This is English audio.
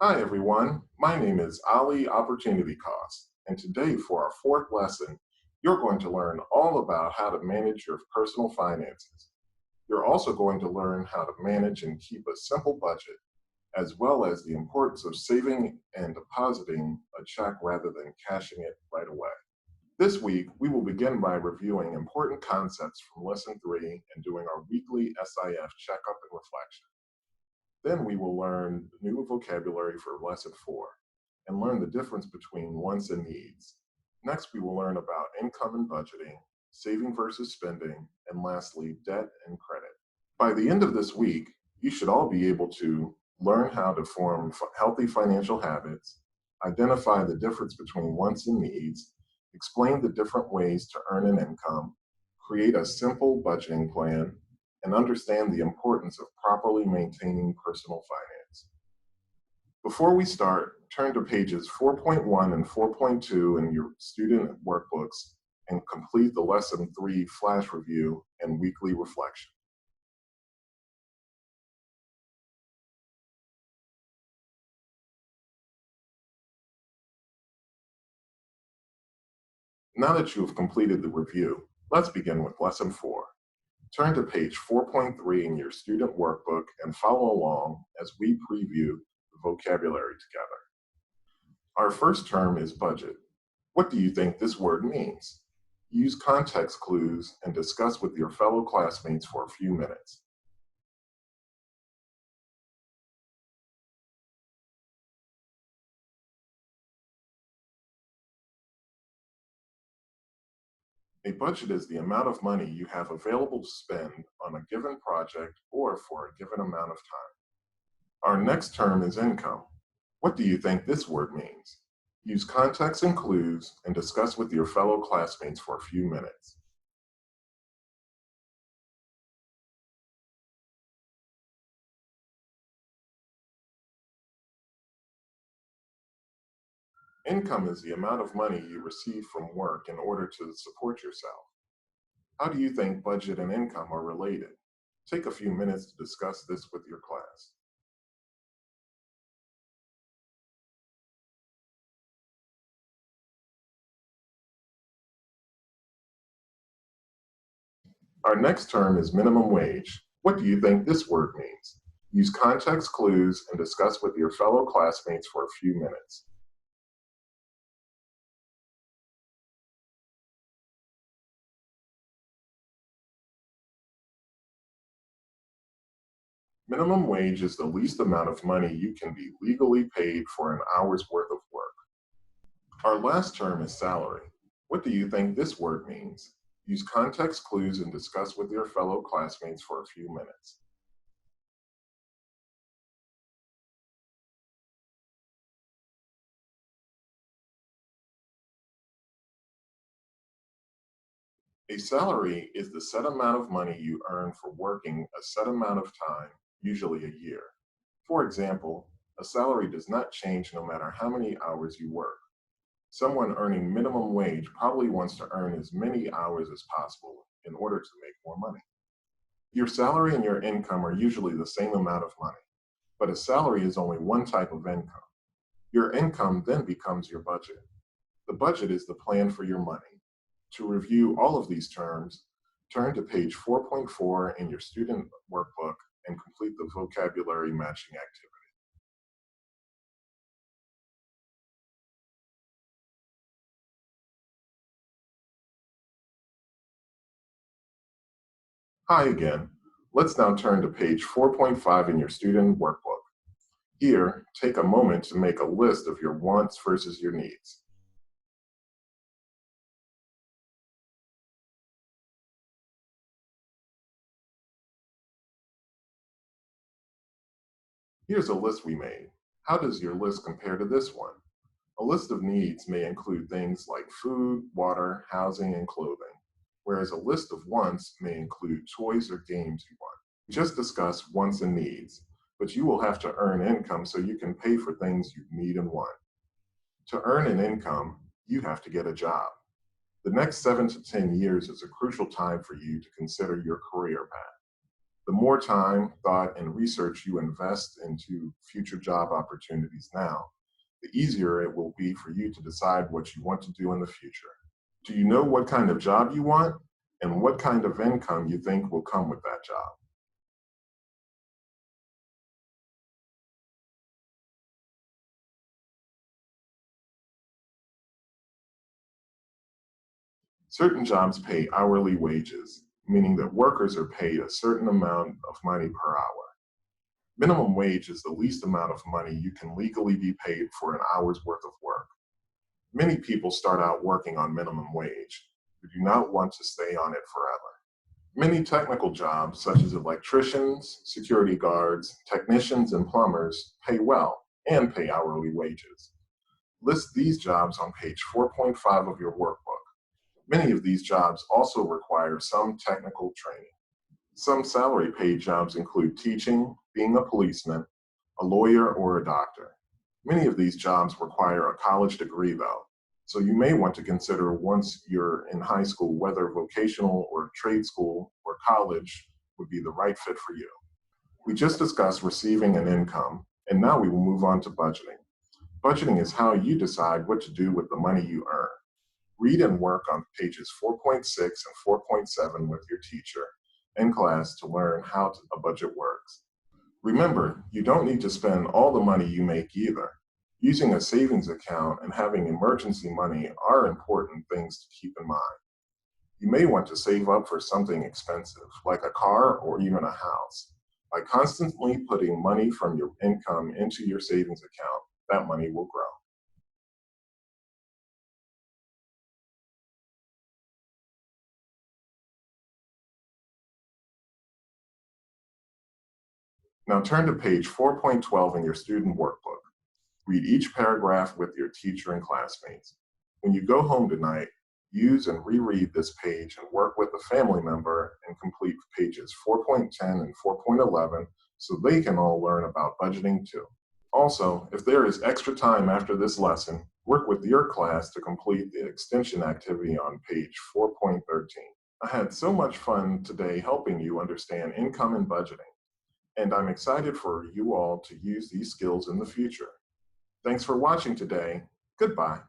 Hi everyone, my name is Ali Opportunity Cost, and today for our fourth lesson, you're going to learn all about how to manage your personal finances. You're also going to learn how to manage and keep a simple budget, as well as the importance of saving and depositing a check rather than cashing it right away. This week, we will begin by reviewing important concepts from Lesson 3 and doing our weekly SIF checkup and reflection. Then we will learn new vocabulary for lesson 4 and learn the difference between wants and needs. Next, we will learn about income and budgeting, saving versus spending, and lastly, debt and credit. By the end of this week, you should all be able to learn how to form healthy financial habits, identify the difference between wants and needs, explain the different ways to earn an income, create a simple budgeting plan, and understand the importance of properly maintaining personal finance. Before we start, turn to pages 4.1 and 4.2 in your student workbooks and complete the Lesson 3 flash review and weekly reflection. Now that you have completed the review, let's begin with Lesson 4. Turn to page 4.3 in your student workbook and follow along as we preview the vocabulary together. Our first term is budget. What do you think this word means? Use context clues and discuss with your fellow classmates for a few minutes. A budget is the amount of money you have available to spend on a given project or for a given amount of time. Our next term is income. What do you think this word means? Use context and clues and discuss with your fellow classmates for a few minutes. Income is the amount of money you receive from work in order to support yourself. How do you think budget and income are related? Take a few minutes to discuss this with your class. Our next term is minimum wage. What do you think this word means? Use context clues and discuss with your fellow classmates for a few minutes. Minimum wage is the least amount of money you can be legally paid for an hour's worth of work. Our last term is salary. What do you think this word means? Use context clues and discuss with your fellow classmates for a few minutes. A salary is the set amount of money you earn for working a set amount of time, usually a year. For example, a salary does not change no matter how many hours you work. Someone earning minimum wage probably wants to earn as many hours as possible in order to make more money. Your salary and your income are usually the same amount of money, but a salary is only one type of income. Your income then becomes your budget. The budget is the plan for your money. To review all of these terms, turn to page 4.4 in your student workbook and complete the vocabulary matching activity. Hi again. Let's now turn to page 4.5 in your student workbook. Here, take a moment to make a list of your wants versus your needs. Here's a list we made. How does your list compare to this one? A list of needs may include things like food, water, housing, and clothing, whereas a list of wants may include toys or games you want. We just discussed wants and needs, but you will have to earn income so you can pay for things you need and want. To earn an income, you have to get a job. The next 7 to 10 years is a crucial time for you to consider your career path. The more time, thought, and research you invest into future job opportunities now, the easier it will be for you to decide what you want to do in the future. Do you know what kind of job you want and what kind of income you think will come with that job? Certain jobs pay hourly wages, meaning that workers are paid a certain amount of money per hour. Minimum wage is the least amount of money you can legally be paid for an hour's worth of work. Many people start out working on minimum wage, but do not want to stay on it forever. Many technical jobs, such as electricians, security guards, technicians, and plumbers, pay well and pay hourly wages. List these jobs on page 4.5 of your workbook. Many of these jobs also require some technical training. Some salary paid jobs include teaching, being a policeman, a lawyer, or a doctor. Many of these jobs require a college degree, though, so you may want to consider once you're in high school whether vocational or trade school or college would be the right fit for you. We just discussed receiving an income, and now we will move on to budgeting. Budgeting is how you decide what to do with the money you earn. Read and work on pages 4.6 and 4.7 with your teacher in class to learn how a budget works. Remember, you don't need to spend all the money you make either. Using a savings account and having emergency money are important things to keep in mind. You may want to save up for something expensive, like a car or even a house. By constantly putting money from your income into your savings account, that money will grow. Now turn to page 4.12 in your student workbook. Read each paragraph with your teacher and classmates. When you go home tonight, use and reread this page and work with a family member and complete pages 4.10 and 4.11 so they can all learn about budgeting too. Also, if there is extra time after this lesson, work with your class to complete the extension activity on page 4.13. I had so much fun today helping you understand income and budgeting, and I'm excited for you all to use these skills in the future. Thanks for watching today. Goodbye.